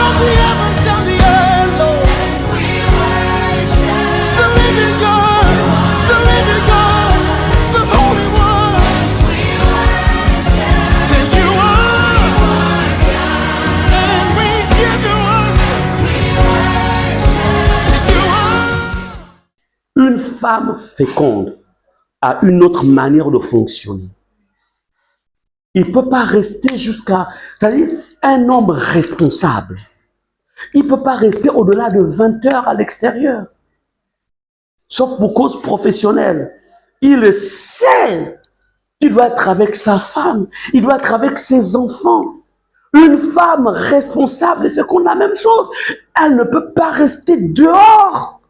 of the heavens and the earth, Lord. The living God, the Holy One. Say you are, and we give you worship. Say you are. Une femme féconde a une autre manière de fonctionner. Il ne peut pas rester jusqu'à... C'est-à-dire, un homme responsable, il ne peut pas rester au-delà de 20 heures à l'extérieur. Sauf pour cause professionnelle. Il sait qu'il doit être avec sa femme, il doit être avec ses enfants. Une femme responsable et féconde, la même chose. Elle ne peut pas rester dehors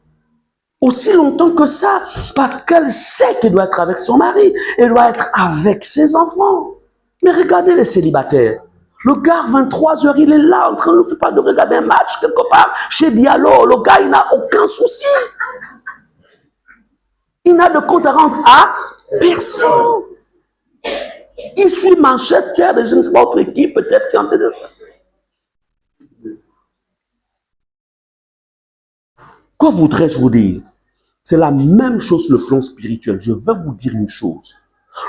aussi longtemps que ça, parce qu'elle sait qu'elle doit être avec son mari, elle doit être avec ses enfants. Mais regardez les célibataires. Le gars, 23 heures, il est là en train, je ne sais pas, de regarder un match quelque part chez Diallo. Le gars, il n'a aucun souci. Il n'a de compte à rendre à personne. Il suit Manchester, je ne sais pas, autre équipe peut-être qui est en train de faire. Que voudrais-je vous dire? C'est la même chose sur le plan spirituel. Je veux vous dire une chose.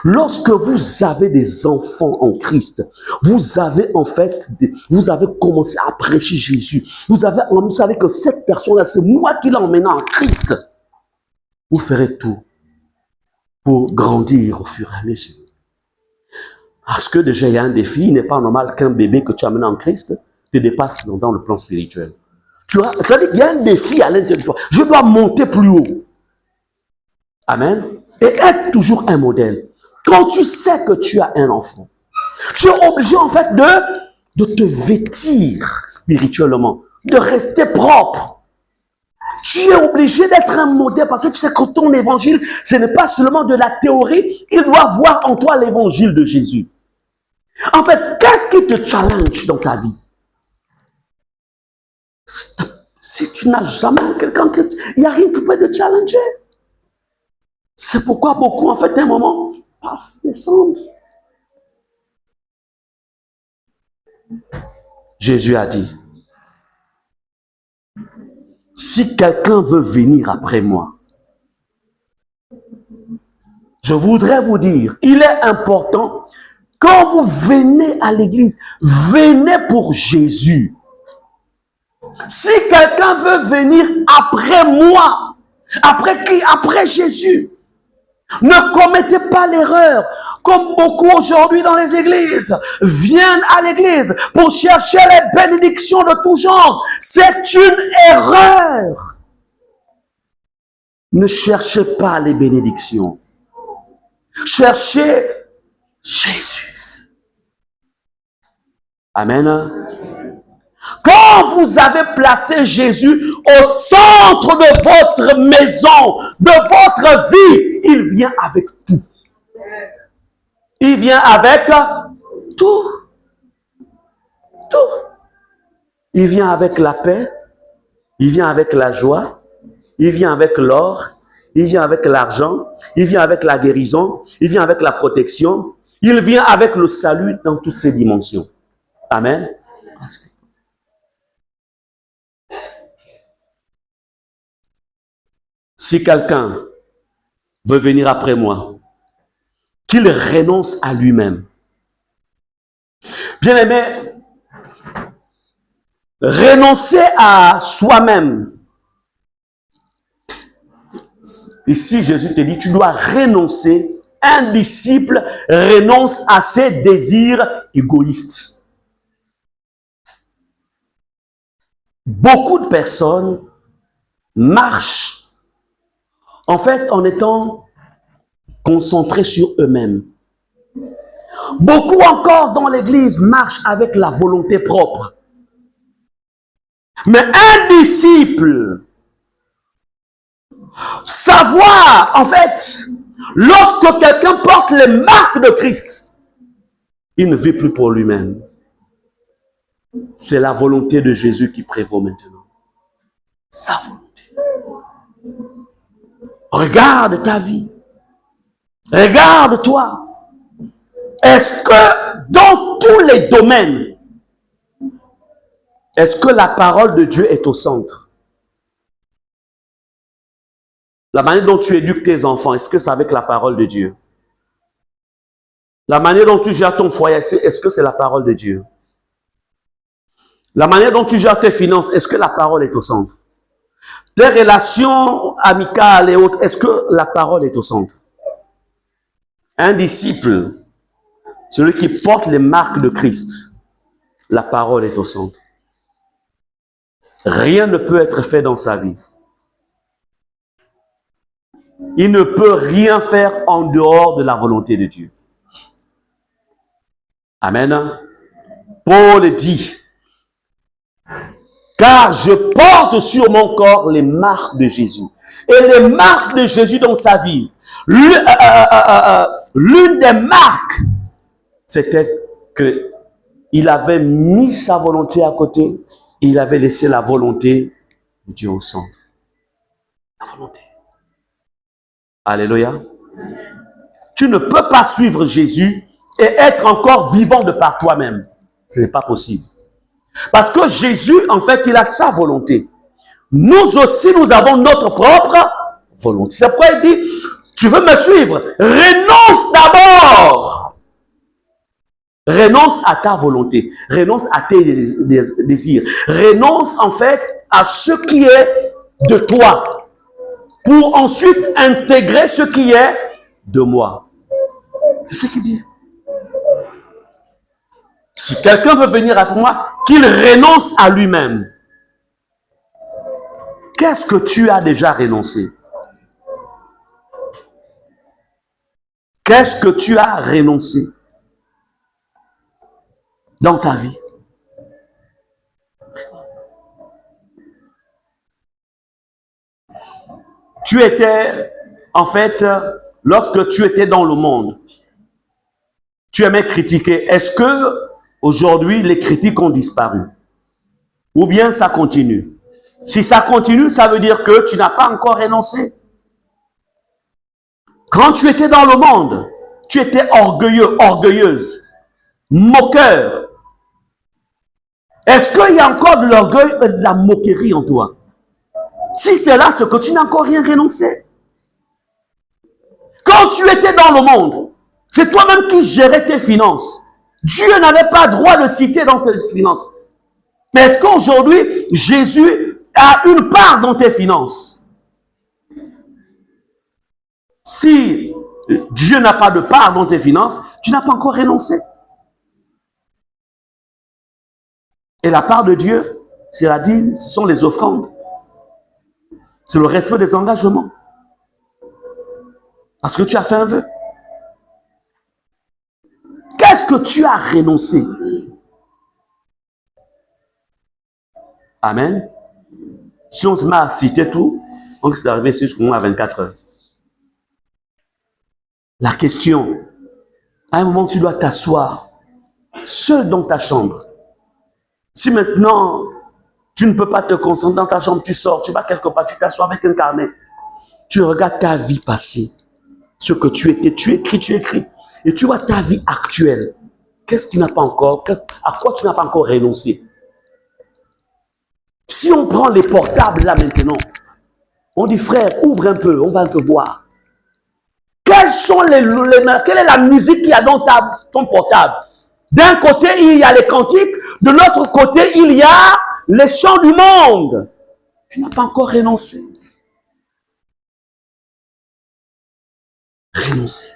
Lorsque vous avez des enfants en Christ, vous avez en fait, vous avez commencé à prêcher Jésus. Vous savez que cette personne-là, c'est moi qui l'ai emmené en Christ. Vous ferez tout pour grandir au fur et à mesure. Parce que déjà, il y a un défi. Il n'est pas normal qu'un bébé que tu as amené en Christ te dépasse dans le plan spirituel. C'est-à-dire qu'il y a un défi à l'intérieur de toi. Je dois monter plus haut. Amen. Et être toujours un modèle. Quand tu sais que tu as un enfant, tu es obligé en fait de te vêtir spirituellement, de rester propre. Tu es obligé d'être un modèle parce que tu sais que ton évangile, ce n'est pas seulement de la théorie, il doit voir en toi l'évangile de Jésus. En fait, qu'est-ce qui te challenge dans ta vie? Si tu n'as jamais quelqu'un, il n'y a rien qui peut te challenger. C'est pourquoi beaucoup, en fait, à un moment, paf, descendent. Jésus a dit, si quelqu'un veut venir après moi, je voudrais vous dire, il est important, quand vous venez à l'église, venez pour Jésus. Si quelqu'un veut venir après moi, après qui? Après Jésus. Ne commettez pas l'erreur, comme beaucoup aujourd'hui dans les églises, viennent à l'église pour chercher les bénédictions de tout genre. C'est une erreur. Ne cherchez pas les bénédictions. Cherchez Jésus. Amen. Quand vous avez placé Jésus au centre de votre maison, de votre vie, il vient avec tout. Il vient avec tout. Tout. Il vient avec la paix, il vient avec la joie, il vient avec l'or, il vient avec l'argent, il vient avec la guérison, il vient avec la protection, il vient avec le salut dans toutes ses dimensions. Amen. Si quelqu'un veut venir après moi, qu'il renonce à lui-même. Bien-aimé, renoncer à soi-même. Ici, Jésus te dit, tu dois renoncer. Un disciple renonce à ses désirs égoïstes. Beaucoup de personnes marchent en fait en étant concentrés sur eux-mêmes. Beaucoup encore dans l'église marchent avec la volonté propre. Mais un disciple, savoir, en fait, lorsque quelqu'un porte les marques de Christ, il ne vit plus pour lui-même. C'est la volonté de Jésus qui prévaut maintenant. Sa volonté. Regarde ta vie. Regarde-toi. Est-ce que dans tous les domaines, Est-ce que la parole de Dieu est au centre? La manière dont tu éduques tes enfants, est-ce que c'est avec la parole de Dieu? La manière dont tu gères ton foyer, est-ce que c'est la parole de Dieu? La manière dont tu gères tes finances, est-ce que la parole est au centre? Tes relations amicales et autres, est-ce que la parole est au centre? Un disciple, celui qui porte les marques de Christ, la parole est au centre. Rien ne peut être fait dans sa vie. Il ne peut rien faire en dehors de la volonté de Dieu. Amen. Paul dit, car je porte sur mon corps les marques de Jésus. Et les marques de Jésus dans sa vie, l'une des marques, c'était qu'il avait mis sa volonté à côté et il avait laissé la volonté de Dieu au centre. La volonté. Alléluia. Tu ne peux pas suivre Jésus et être encore vivant de par toi-même. Ce n'est pas possible. Parce que Jésus, en fait, il a sa volonté. Nous aussi, nous avons notre propre volonté. C'est pourquoi il dit, tu veux me suivre, renonce d'abord. Renonce à ta volonté. Renonce à tes désirs. Renonce, en fait, à ce qui est de toi. Pour ensuite intégrer ce qui est de moi. C'est ce qu'il dit. Si quelqu'un veut venir avec moi, qu'il renonce à lui-même. Qu'est-ce que tu as déjà renoncé? Qu'est-ce que tu as renoncé dans ta vie? Tu étais, en fait, lorsque tu étais dans le monde, tu aimais critiquer. Est-ce que aujourd'hui les critiques ont disparu? Ou bien ça continue? Si ça continue, ça veut dire que tu n'as pas encore renoncé. Quand tu étais dans le monde, tu étais orgueilleux, orgueilleuse, moqueur. Est-ce qu'il y a encore de l'orgueil et de la moquerie en toi? Si c'est là, c'est que tu n'as encore rien renoncé. Quand tu étais dans le monde, c'est toi-même qui gérais tes finances. Dieu n'avait pas droit de citer dans tes finances. Mais est-ce qu'aujourd'hui, Jésus a une part dans tes finances? Si Dieu n'a pas de part dans tes finances, tu n'as pas encore renoncé. Et la part de Dieu, c'est la dîme, ce sont les offrandes. C'est le respect des engagements. Parce que tu as fait un vœu. Qu'est-ce que tu as renoncé? Amen. Si on se met à citer tout, on risque d'arriver jusqu'à 24 heures. La question, à un moment, tu dois t'asseoir seul dans ta chambre. Si maintenant, tu ne peux pas te concentrer dans ta chambre, tu sors, tu vas quelque part, tu t'assois avec un carnet. Tu regardes ta vie passée. Ce que tu étais, tu écris. Et tu vois ta vie actuelle. Qu'est-ce que tu n'as pas encore, à quoi tu n'as pas encore renoncé? Si on prend les portables là maintenant, on dit frère, ouvre un peu, on va un peu voir. Quelle est la musique qu'il y a dans ton portable? D'un côté, il y a les cantiques, de l'autre côté, il y a les chants du monde. Tu n'as pas encore renoncé. Renoncer.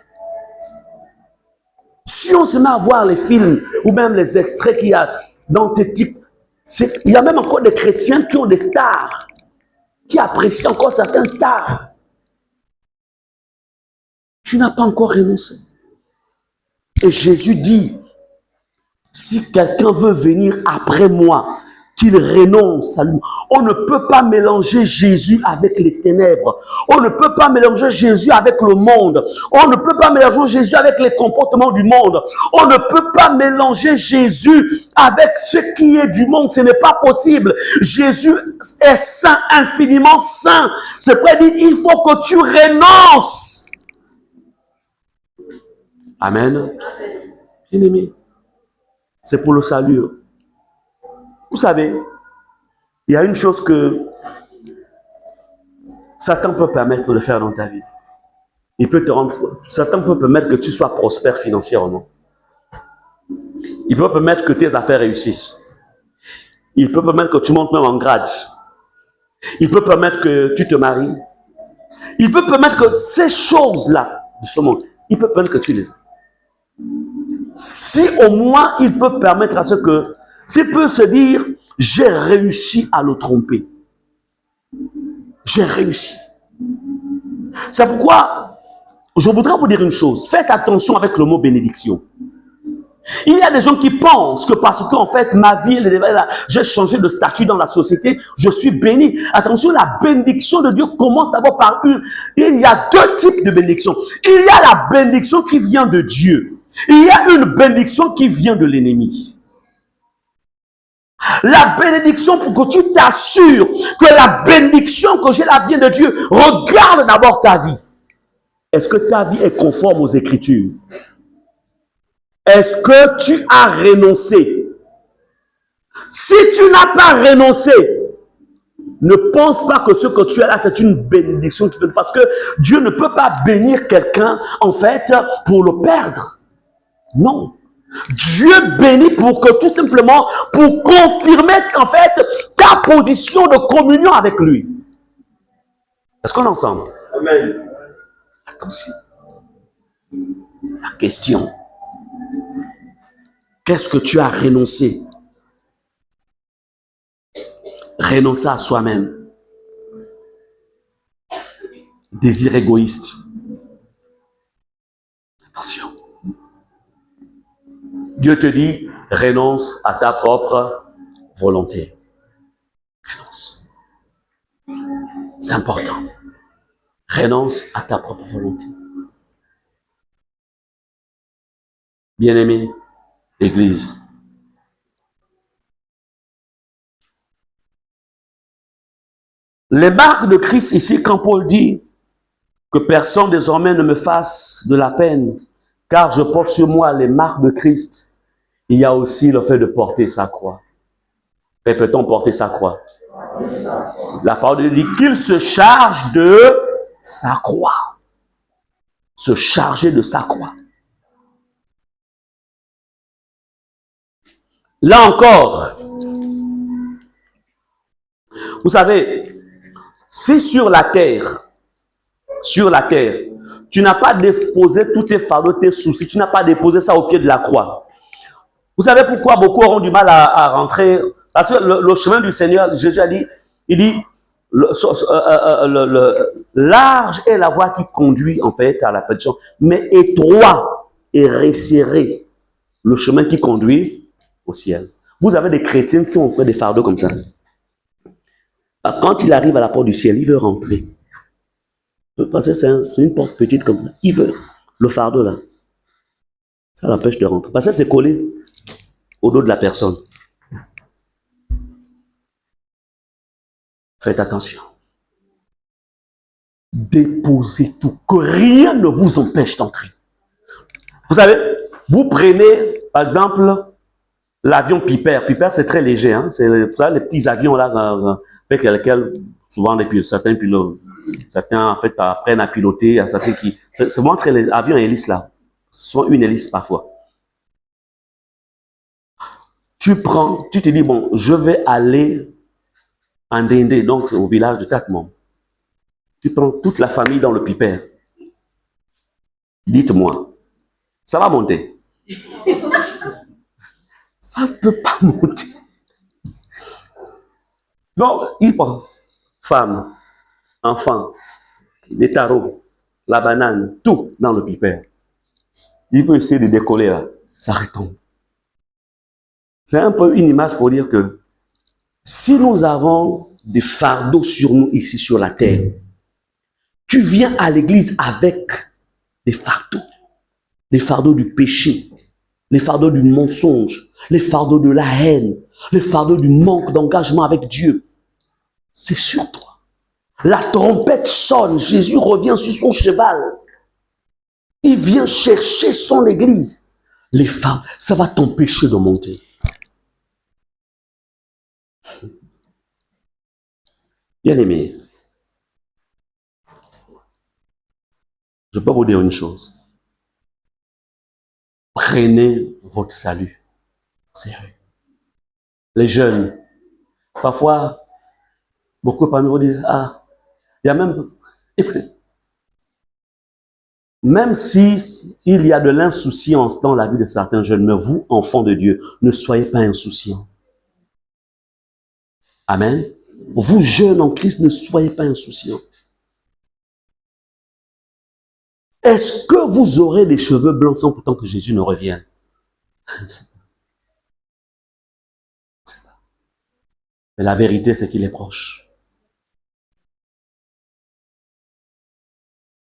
Si on se met à voir les films ou même les extraits qu'il y a dans tes types, il y a même encore des chrétiens qui ont des stars, qui apprécient encore certains stars. Tu n'as pas encore renoncé. Et Jésus dit, si quelqu'un veut venir après moi, qu'il renonce à lui. On ne peut pas mélanger Jésus avec les ténèbres. On ne peut pas mélanger Jésus avec le monde. On ne peut pas mélanger Jésus avec les comportements du monde. On ne peut pas mélanger Jésus avec ce qui est du monde. Ce n'est pas possible. Jésus est saint, infiniment saint. C'est pourquoi il dit, il faut que tu renonces. Amen. Bien-aimé, c'est pour le salut. Vous savez, Il y a une chose que Satan peut permettre de faire dans ta vie. Satan peut permettre que tu sois prospère financièrement. Il peut permettre que tes affaires réussissent. Il peut permettre que tu montes même en grade. Il peut permettre que tu te maries. Il peut permettre que ces choses-là de ce monde, il peut permettre que tu les aies. Si au moins il peut permettre à ce que, s'il peut se dire, j'ai réussi à le tromper. J'ai réussi. C'est pourquoi je voudrais vous dire une chose. Faites attention avec le mot bénédiction. Il y a des gens qui pensent que parce qu'en fait, ma vie, j'ai changé de statut dans la société, je suis béni. Attention, la bénédiction de Dieu commence d'abord par une. Il y a deux types de bénédiction. Il y a la bénédiction qui vient de Dieu. Il y a une bénédiction qui vient de l'ennemi. La bénédiction, pour que tu t'assures que la bénédiction que j'ai, la vient de Dieu, regarde d'abord ta vie. Est-ce que ta vie est conforme aux Écritures? Est-ce que tu as renoncé? Si tu n'as pas renoncé, ne pense pas que ce que tu as là, c'est une bénédiction. Parce que Dieu ne peut pas bénir quelqu'un, en fait, pour le perdre. Non. Dieu bénit pour que tout simplement, pour confirmer, en fait, ta position de communion avec lui. Est-ce qu'on est ensemble? Amen. Attention. La question. Qu'est-ce que tu as renoncé? Renoncer à soi-même. Désir égoïste. Attention. Dieu te dit, renonce à ta propre volonté. Renonce. C'est important. Renonce à ta propre volonté. Bien-aimé, Église. Les marques de Christ ici, quand Paul dit que personne désormais ne me fasse de la peine, car je porte sur moi les marques de Christ, il y a aussi le fait de porter sa croix. Répétons, porter sa croix. La parole de Dieu dit qu'il se charge de sa croix. Se charger de sa croix. Là encore, vous savez, si sur la terre, tu n'as pas déposé tous tes fardeaux, tes soucis, tu n'as pas déposé ça au pied de la croix. Vous savez pourquoi beaucoup auront du mal à rentrer? Parce que le chemin du Seigneur, Jésus a dit, il dit, large est la voie qui conduit en fait à la perdition, mais étroit et resserré le chemin qui conduit au ciel. Vous avez des chrétiens qui ont fait des fardeaux comme ça. Quand il arrive à la porte du ciel, il veut rentrer. Parce que c'est une porte petite comme ça. Il veut le fardeau là. Ça l'empêche de rentrer. Parce que c'est collé au dos de la personne. Faites attention. Déposez tout. Que rien ne vous empêche d'entrer. Vous savez, vous prenez, par exemple, l'avion Piper. Piper, c'est très léger. Hein? C'est les petits avions là, avec lesquels souvent certains pilotes, certains en fait apprennent à piloter. Il y a certains qui... C'est vraiment très léger. Avion à hélice là. Soit une hélice parfois. Tu te dis, bon, je vais aller en Dindé, donc au village de Takmon. Tu prends toute la famille dans le Piper. Dites-moi, ça va monter? Ça ne peut pas monter. Donc, il prend femme, enfant, les tarots, la banane, tout dans le Piper. Il veut essayer de décoller là, ça retombe. C'est un peu une image pour dire que si nous avons des fardeaux sur nous ici sur la terre, tu viens à l'église avec des fardeaux du péché, les fardeaux du mensonge, les fardeaux de la haine, les fardeaux du manque d'engagement avec Dieu. C'est sur toi. La trompette sonne, Jésus revient sur son cheval. Il vient chercher son église. Les femmes, ça va t'empêcher de monter. Bien-aimés, je peux vous dire une chose. Prenez votre salut au sérieux. Les jeunes, parfois, beaucoup parmi vous disent, ah, il y a même, écoutez, même si il y a de l'insouciance dans la vie de certains jeunes, mais vous, enfants de Dieu, ne soyez pas insouciants. Amen. Vous, jeunes en Christ, ne soyez pas insouciants. Est-ce que vous aurez des cheveux blancs sans pourtant que Jésus ne revienne? Je ne sais pas. Je ne sais pas. Mais la vérité, c'est qu'il est proche.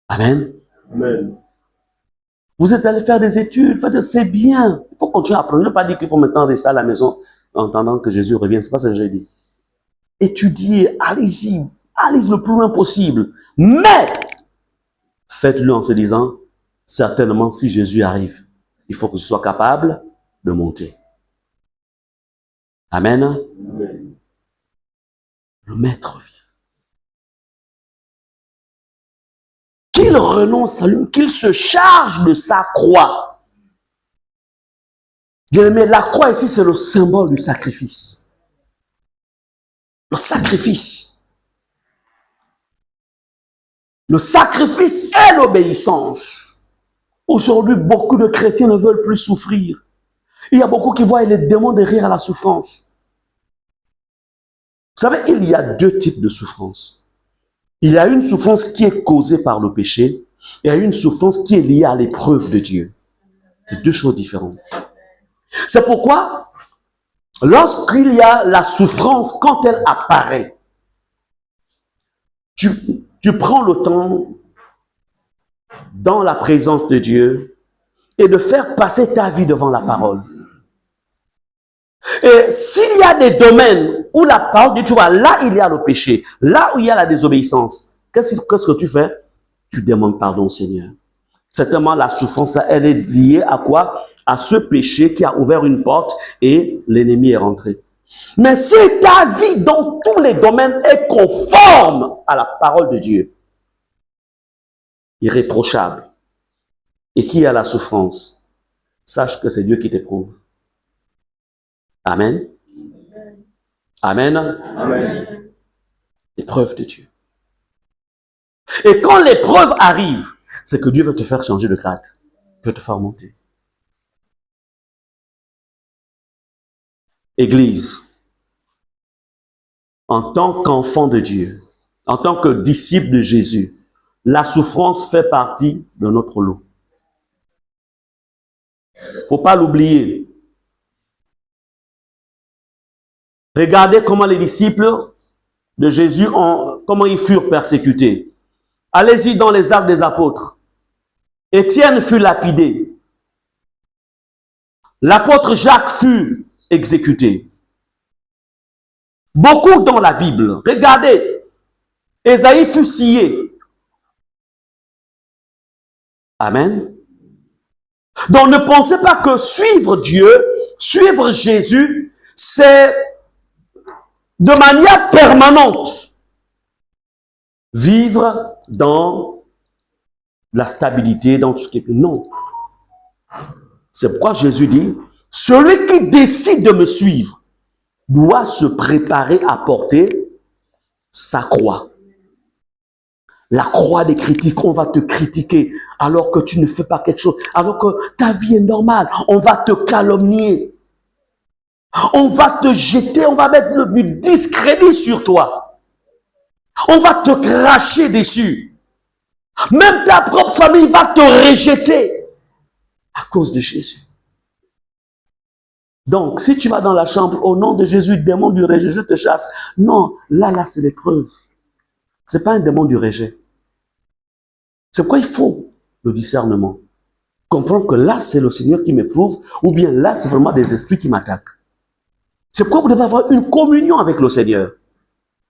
Amen. Amen. Vous êtes allé faire des études, c'est bien. Il faut continuer à apprendre. Je ne veux pas dire qu'il faut maintenant rester à la maison en attendant que Jésus revienne. Ce n'est pas ce que j'ai dit. Étudiez, allez-y, allez le plus loin possible. Mais, faites-le en se disant, certainement, si Jésus arrive, il faut que je sois capable de monter. Amen. Amen. Le Maître vient. Qu'il renonce à lui, qu'il se charge de sa croix. Bien-aimé, la croix ici, c'est le symbole du sacrifice. Le sacrifice. Le sacrifice et l'obéissance. Aujourd'hui, beaucoup de chrétiens ne veulent plus souffrir. Il y a beaucoup qui voient les démons derrière la souffrance. Vous savez, il y a deux types de souffrance. Il y a une souffrance qui est causée par le péché et il y a une souffrance qui est liée à l'épreuve de Dieu. C'est deux choses différentes. C'est pourquoi, lorsqu'il y a la souffrance, quand elle apparaît, tu prends le temps dans la présence de Dieu et de faire passer ta vie devant la parole. Et s'il y a des domaines où la parole de Dieu, tu vois, là il y a le péché, là où il y a la désobéissance, qu'est-ce que tu fais? Tu demandes pardon au Seigneur. Certainement, la souffrance, là, elle est liée à quoi? À ce péché qui a ouvert une porte et l'ennemi est rentré. Mais si ta vie dans tous les domaines est conforme à la parole de Dieu, irréprochable, et qui a la souffrance, sache que c'est Dieu qui t'éprouve. Amen. Amen. Amen. L'épreuve de Dieu. Et quand l'épreuve arrive, c'est que Dieu veut te faire changer de grade, veut te faire monter. Église, en tant qu'enfant de Dieu, en tant que disciple de Jésus, la souffrance fait partie de notre lot. Il ne faut pas l'oublier. Regardez comment les disciples de Jésus, comment ils furent persécutés. Allez-y dans les Actes des Apôtres. Étienne fut lapidé. L'apôtre Jacques fut exécuté. Beaucoup dans la Bible. Regardez. Ésaïe fut scié. Amen. Donc ne pensez pas que suivre Dieu, suivre Jésus, c'est de manière permanente vivre dans la stabilité, dans tout ce qui est... Non. C'est pourquoi Jésus dit, celui qui décide de me suivre doit se préparer à porter sa croix. La croix des critiques, on va te critiquer alors que tu ne fais pas quelque chose, alors que ta vie est normale. On va te calomnier. On va te jeter, on va mettre du discrédit sur toi. On va te cracher dessus. Même ta propre famille va te rejeter à cause de Jésus. Donc, si tu vas dans la chambre, au nom de Jésus, démon du rejet, je te chasse. Non, là, c'est l'épreuve. Ce n'est pas un démon du rejet. C'est pourquoi il faut le discernement. Comprendre que là, c'est le Seigneur qui m'éprouve, ou bien là, c'est vraiment des esprits qui m'attaquent. C'est pourquoi vous devez avoir une communion avec le Seigneur.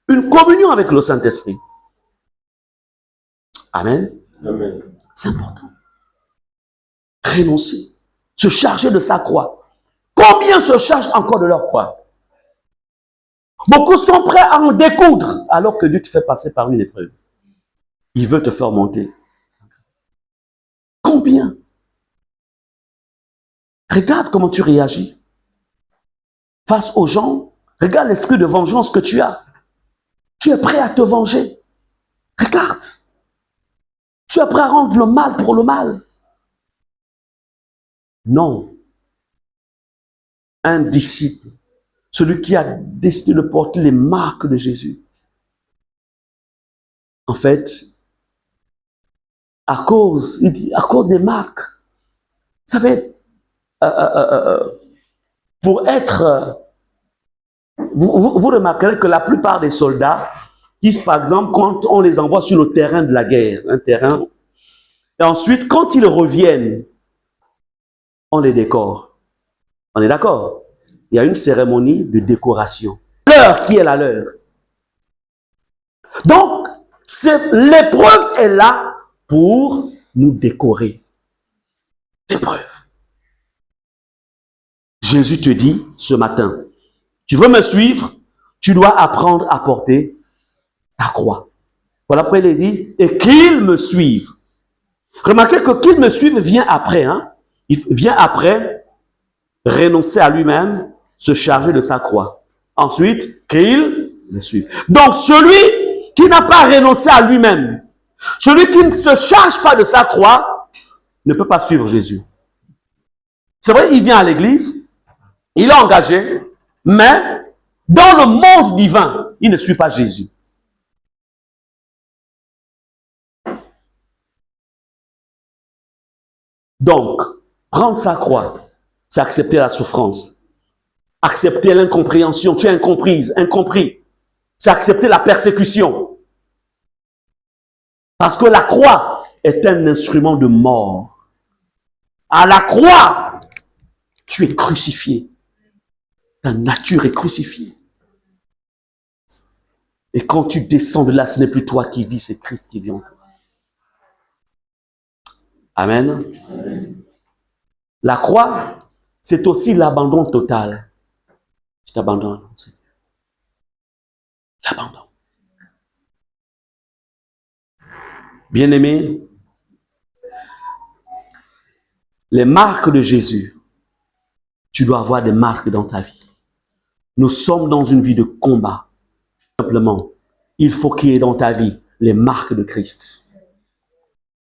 Une communion avec le Saint-Esprit. Amen. Amen. C'est important. Renoncer. Se charger de sa croix. Combien se chargent encore de leur croix? Beaucoup sont prêts à en découdre alors que Dieu te fait passer par une épreuve. Il veut te faire monter. Combien? Regarde comment tu réagis face aux gens. Regarde l'esprit de vengeance que tu as. Tu es prêt à te venger. Regarde. Tu es prêt à rendre le mal pour le mal. Non. Un disciple, celui qui a décidé de porter les marques de Jésus, en fait, à cause des marques, vous savez, pour être... vous remarquerez que la plupart des soldats disent, par exemple, quand on les envoie sur le terrain de la guerre, un terrain, et ensuite, quand ils reviennent, on les décore. On est d'accord? Il y a une cérémonie de décoration. L'heure qui est la leur. Donc, l'épreuve est là pour nous décorer. L'épreuve. Jésus te dit ce matin, tu veux me suivre, tu dois apprendre à porter ta croix. Voilà pourquoi il dit, et qu'il me suive. Remarquez que qu'il me suive vient après. Hein? Il vient après renoncer à lui-même, se charger de sa croix. Ensuite, qu'il me suive. Donc, celui qui n'a pas renoncé à lui-même, celui qui ne se charge pas de sa croix, ne peut pas suivre Jésus. C'est vrai, il vient à l'église, il est engagé, mais dans le monde divin, il ne suit pas Jésus. Donc, prendre sa croix, c'est accepter la souffrance, accepter l'incompréhension. Tu es incomprise, incompris. C'est accepter la persécution. Parce que la croix est un instrument de mort. À la croix, tu es crucifié. Ta nature est crucifiée. Et quand tu descends de là, ce n'est plus toi qui vis, c'est Christ qui vit en toi. Amen. Amen. La croix, c'est aussi l'abandon total. Je t'abandonne, Seigneur. L'abandon. Bien-aimé, les marques de Jésus, tu dois avoir des marques dans ta vie. Nous sommes dans une vie de combat. Simplement, il faut qu'il y ait dans ta vie les marques de Christ.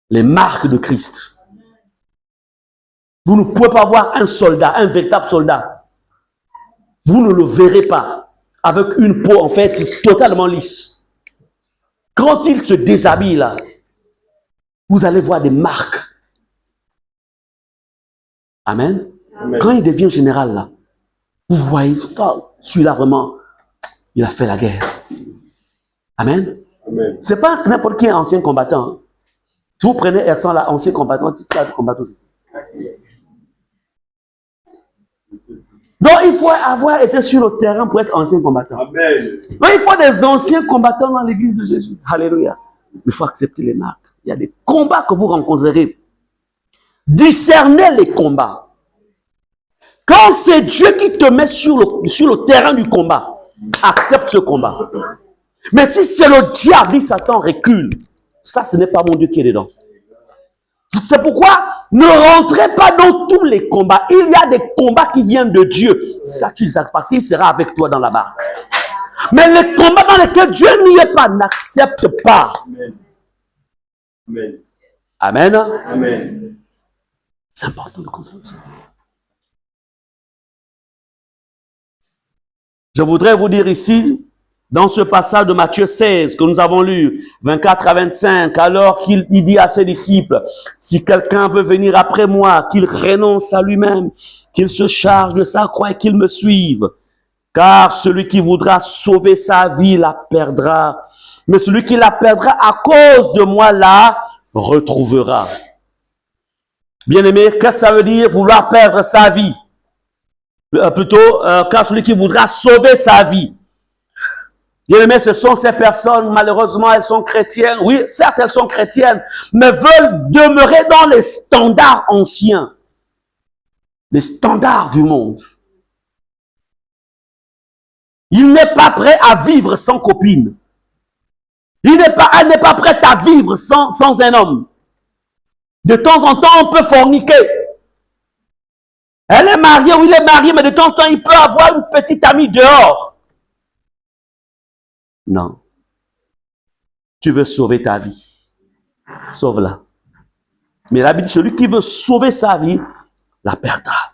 Les marques de Christ. Vous ne pouvez pas voir un soldat, un véritable soldat. Vous ne le verrez pas avec une peau en fait totalement lisse. Quand il se déshabille là, vous allez voir des marques. Amen. Amen. Quand il devient général là, vous voyez, oh, celui-là vraiment, il a fait la guerre. Amen. Amen. C'est pas n'importe qui ancien combattant. Hein. Si vous prenez Ersan là, ancien combattant, tu as combattre aussi. Donc il faut avoir été sur le terrain pour être ancien combattant. Amen. Donc il faut des anciens combattants dans l'église de Jésus. Alléluia. Il faut accepter les marques. Il y a des combats que vous rencontrerez. Discernez les combats. Quand c'est Dieu qui te met sur le terrain du combat, accepte ce combat. Mais si c'est le diable, dit Satan, recule. Ça, ce n'est pas mon Dieu qui est dedans. C'est pourquoi ne rentrez pas dans tous les combats. Il y a des combats qui viennent de Dieu. Ça, tu le sais, parce qu'il sera avec toi dans la barque. Mais les combats dans lesquels Dieu n'y est pas, n'accepte pas. Amen. Amen. Amen. C'est important de comprendre ça. Je voudrais vous dire ici, dans ce passage de Matthieu 16 que nous avons lu, 24 à 25, alors qu'il dit à ses disciples, si quelqu'un veut venir après moi, qu'il renonce à lui-même, qu'il se charge de sa croix et qu'il me suive. Car celui qui voudra sauver sa vie la perdra. Mais celui qui la perdra à cause de moi la retrouvera. Bien-aimé, qu'est-ce que ça veut dire vouloir perdre sa vie? Car celui qui voudra sauver sa vie. Bien-aimé, ce sont ces personnes, malheureusement, elles sont chrétiennes. Oui, certes, elles sont chrétiennes, mais veulent demeurer dans les standards anciens. Les standards du monde. Il n'est pas prêt à vivre sans copine. Elle n'est pas prête à vivre sans un homme. De temps en temps, on peut forniquer. Elle est mariée ou il est marié, mais de temps en temps, il peut avoir une petite amie dehors. Non. Tu veux sauver ta vie. Sauve-la. Mais la Bible, celui qui veut sauver sa vie, la perdra.